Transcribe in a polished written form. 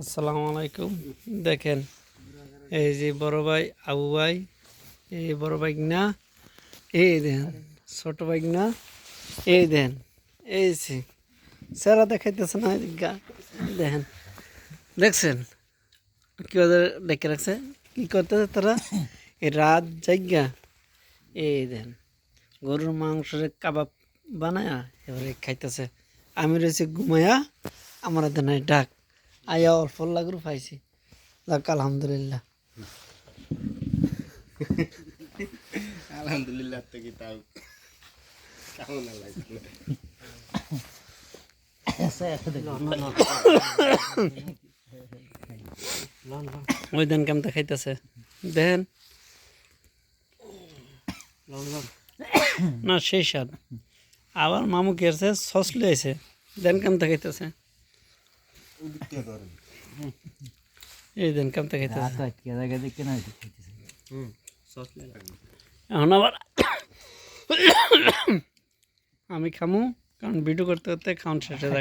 আসসালামু আলাইকুম। দেখেন এই যে বড় ভাই আবু ভাই, এই বড় ভাই না, এই দেন ছোট ভাই না, এই দেন এই যে সেরা দেখাইতেছে না দেখেন, দেখছেন কি ওদের ডেকে রাখছে, কি করতেছে তারা এই রাত জায়গা। এই দেন গরুর মাংসের কাবাব বানায়া এবারে খাইতেছে। আমি রয়েছি ঘুমায়া, আমার দেন ডাক আয়া অল্প লাগু পাইছি। যাক আলহামদুলিল্লাহ। আলহামদুলিল্লাহ তো কি তাও কেমন লাগলো ওই দেন কেমতে খাইতেছে দেখেন না, সেই স্বাদ। আবার মামু কি আছে সস লিয়েছে, দেন কেমতে খাইতেছে, এই দেন কেমতে খাইতেছে। এখন আবার আমি খামু, কারণ ভিডিও করতে করতে খাওয়ান শেষে জায়গা।